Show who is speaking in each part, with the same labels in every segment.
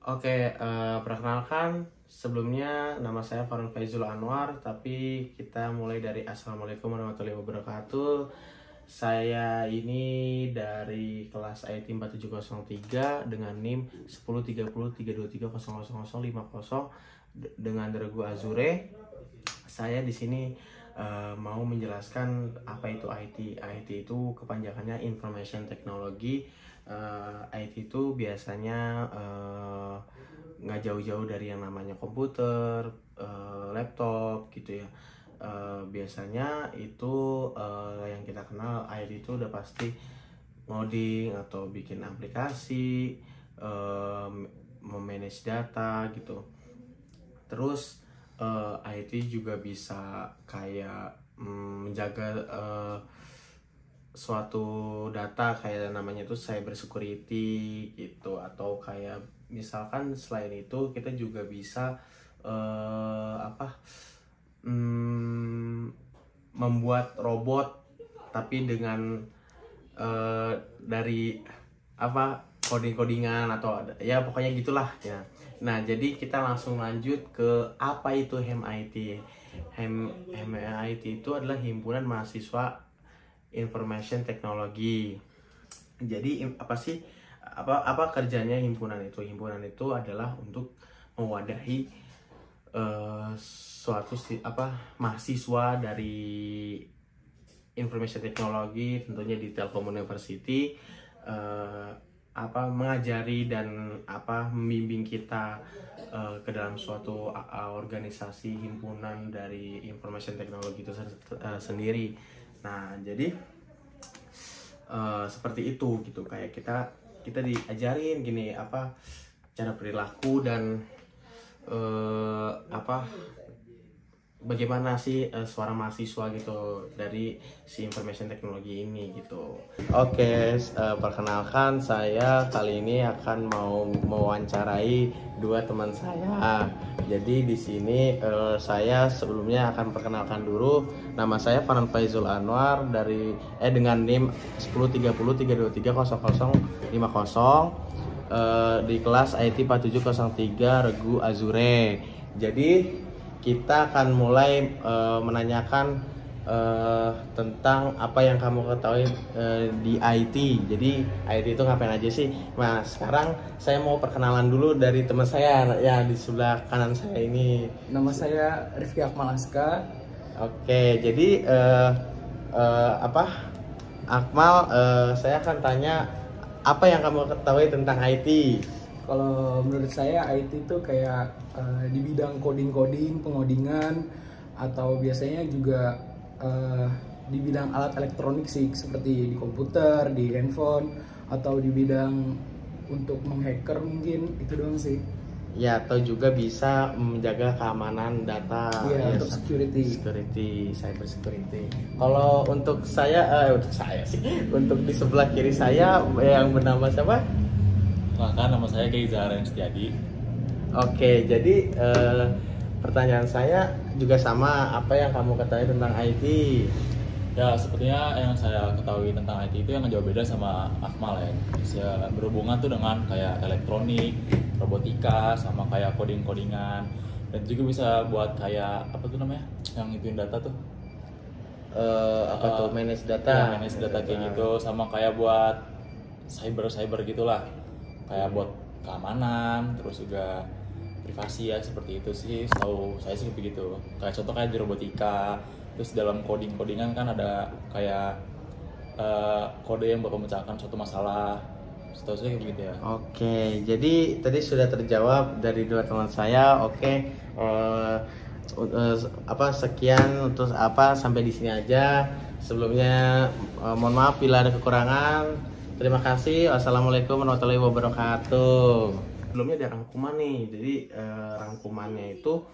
Speaker 1: Perkenalkan sebelumnya nama saya Farun Faizul Anwar, tapi kita mulai dari Assalamualaikum warahmatullahi wabarakatuh. Saya ini dari kelas IT 4703 dengan NIM 103032300050 dengan regu Azure. Saya di sini mau menjelaskan apa itu IT. IT itu kepanjangannya Information Technology. IT itu biasanya nggak jauh-jauh dari yang namanya komputer, laptop gitu ya. Biasanya itu yang kita kenal IT itu udah pasti ngoding atau bikin aplikasi, memanage data gitu. Terus IT juga bisa kayak menjaga suatu data, kayak namanya itu cyber security gitu, atau kayak misalkan selain itu kita juga bisa membuat robot tapi dengan dari coding-codingan atau ya pokoknya gitulah ya. Nah, jadi kita langsung lanjut ke apa itu HEMIT. HEMIT itu adalah Himpunan Mahasiswa Information Technology. Jadi apa kerjanya himpunan itu? Himpunan itu adalah untuk mewadahi mahasiswa dari Information Technology, tentunya di Telkom University, mengajari dan membimbing kita ke dalam suatu organisasi himpunan dari Information Technology itu sendiri. Nah, jadi seperti itu gitu, kayak kita diajarin gini cara perilaku dan bagaimana sih suara mahasiswa gitu dari si Information Technology ini gitu. Perkenalkan, saya kali ini akan mau mewawancarai dua teman saya. Jadi di sini saya sebelumnya akan perkenalkan dulu. Nama saya Farun Faizul Anwar dengan NIM 103032300050 di kelas IT 4703 regu Azure. Jadi kita akan mulai menanyakan tentang apa yang kamu ketahui di IT. Jadi IT itu ngapain aja sih? Nah, sekarang saya mau perkenalan dulu dari teman saya ya di sebelah kanan saya ini.
Speaker 2: Nama saya Rifki Akmal Aska.
Speaker 1: Jadi Akmal, saya akan tanya apa yang kamu ketahui tentang IT.
Speaker 2: Kalau menurut saya IT itu kayak di bidang coding-coding, pengodingan, atau biasanya juga di bidang alat elektronik sih, seperti di komputer, di handphone, atau di bidang untuk menghacker mungkin, itu doang sih.
Speaker 1: Ya, atau juga bisa menjaga keamanan data.
Speaker 2: Iya, untuk security,
Speaker 1: cyber security. Kalau untuk untuk di sebelah kiri saya yang bernama siapa?
Speaker 3: Maka nama saya Kiai Zahra Setiadi.
Speaker 1: Jadi pertanyaan saya juga sama, apa yang kamu ketahui tentang IT?
Speaker 3: Ya, sepertinya yang saya ketahui tentang IT itu yang jauh beda sama Akmal ya. Bisa berhubungan tuh dengan kayak elektronik, robotika, sama kayak coding-codingan. Dan juga bisa buat kayak apa tuh namanya? Yang ituin data tuh.
Speaker 1: Manage data.
Speaker 3: Ya, manage data kayak gitu, sama kayak buat cyber gitulah. Kayak buat keamanan, terus juga privasi ya, seperti itu sih. Setahu saya sih begitu. Kayak contoh kayak di robotika, terus dalam codingan kan ada kayak kode yang buat memecahkan suatu masalah. Setahu saya begitu ya.
Speaker 1: Jadi tadi sudah terjawab dari dua teman saya. Sekian untuk sampai di sini aja. Sebelumnya mohon maaf bila ada kekurangan. Terima kasih. Wassalamualaikum warahmatullahi wabarakatuh. Sebelumnya ada rangkuman nih. Jadi rangkumannya itu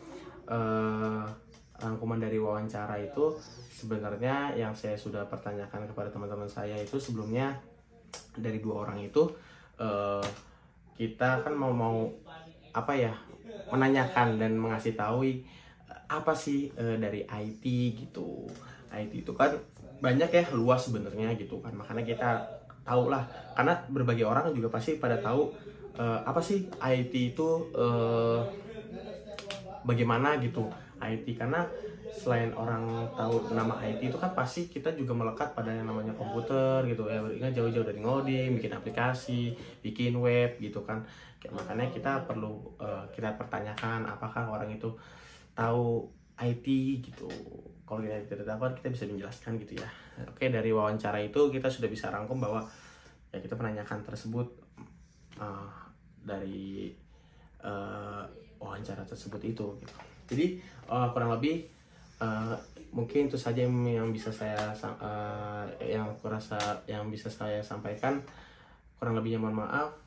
Speaker 1: rangkuman dari wawancara itu sebenarnya yang saya sudah pertanyakan kepada teman-teman saya itu sebelumnya dari dua orang itu kita kan mau menanyakan dan mengasih tahu apa sih dari IT gitu. IT itu kan banyak ya, luas sebenarnya gitu kan. Makanya kita tahu lah, karena berbagai orang juga pasti pada tahu apa sih IT itu, bagaimana gitu IT, karena selain orang tahu nama IT itu kan pasti kita juga melekat pada yang namanya komputer gitu ya, ingat jauh-jauh dari ngoding, bikin aplikasi, bikin web gitu kan. Makanya kita perlu kita pertanyakan apakah orang itu tahu IT gitu. Kalau kita tidak tahu kita bisa menjelaskan gitu ya. Oke, dari wawancara itu kita sudah bisa rangkum bahwa ya kita menanyakan tersebut dari wawancara tersebut itu gitu. Jadi kurang lebih mungkin itu saja yang bisa saya yang kurasa yang bisa saya sampaikan. Kurang lebihnya mohon maaf.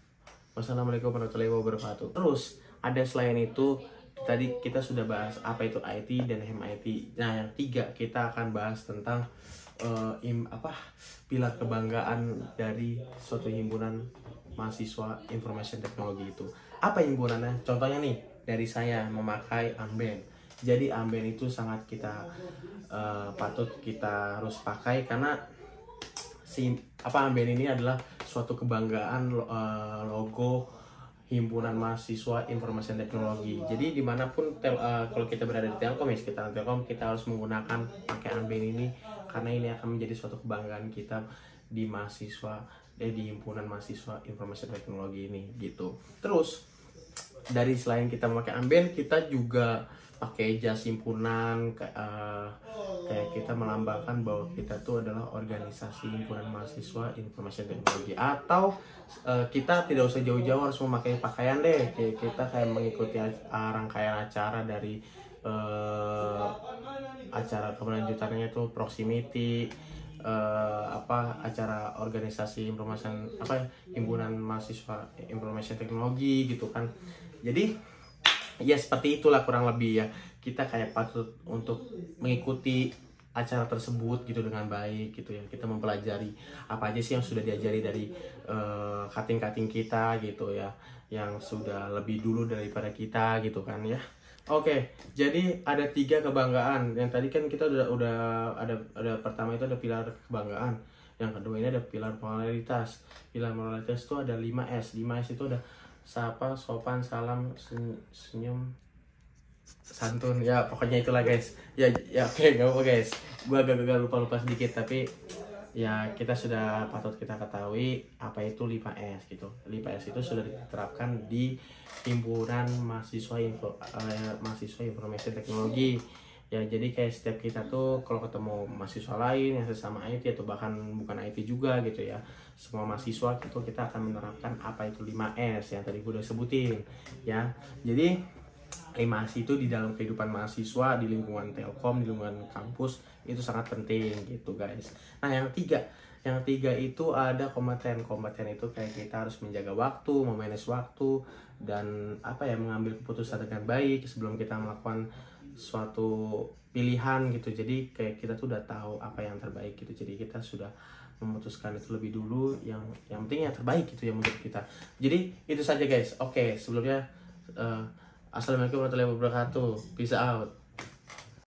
Speaker 1: Wassalamualaikum warahmatullahi wabarakatuh. Terus ada selain itu tadi kita sudah bahas apa itu IT dan HMIT. Nah, yang tiga kita akan bahas tentang pilar kebanggaan dari suatu himpunan mahasiswa information teknologi itu. Apa himpunannya? Contohnya nih, dari saya memakai Amben. Jadi Amben itu sangat kita patut kita harus pakai karena Amben ini adalah suatu kebanggaan, logo himpunan mahasiswa informasi teknologi. Jadi dimanapun kalau kita berada di Telkom ya, sekitar Telkom, kita harus menggunakan pakai Amben ini karena ini akan menjadi suatu kebanggaan kita di mahasiswa di himpunan mahasiswa informasi teknologi ini gitu. Terus dari selain kita memakai Amben, kita juga pakai jas himpunan, kayak kita melambangkan bahwa kita tuh adalah organisasi himpunan mahasiswa informasi teknologi. Atau kita tidak usah jauh-jauh harus memakai pakaian deh, kayak kita kayak mengikuti rangkaian acara dari acara keberlanjutannya itu proximity, acara organisasi informasi himpunan mahasiswa informasi teknologi gitu kan. Jadi ya seperti itulah kurang lebih ya, kita kayak patut untuk mengikuti acara tersebut gitu dengan baik gitu ya. Kita mempelajari apa aja sih yang sudah diajari dari cutting-cutting kita gitu ya, yang sudah lebih dulu daripada kita gitu kan ya. Oke, jadi ada 3 kebanggaan. Yang tadi kan kita udah ada pertama itu ada pilar kebanggaan. Yang kedua ini ada pilar moralitas. Pilar moralitas itu ada 5S. 5S itu ada sapa, sopan, salam, senyum, santun. Ya pokoknya itulah guys. Ya oke, gak apa guys. Gua agak lupa sedikit, tapi ya kita sudah patut kita ketahui apa itu 5S gitu. 5S itu sudah diterapkan di himpunan mahasiswa informasi teknologi. Ya jadi kayak setiap kita tuh kalau ketemu mahasiswa lain yang sesama IT atau bahkan bukan IT juga gitu ya, semua mahasiswa itu kita akan menerapkan apa itu 5S yang tadi gue udah sebutin ya. Jadi 5S itu di dalam kehidupan mahasiswa, di lingkungan Telkom, di lingkungan kampus itu sangat penting gitu guys. Nah yang tiga itu ada kompeten itu kayak kita harus menjaga waktu, memanage waktu, dan mengambil keputusan dengan baik sebelum kita melakukan suatu pilihan gitu. Jadi kayak kita tuh udah tahu apa yang terbaik gitu, jadi kita sudah memutuskan itu lebih dulu, yang penting yang terbaik gitu ya menurut kita. Jadi itu saja guys. Oke, sebelumnya assalamualaikum warahmatullahi wabarakatuh, peace out.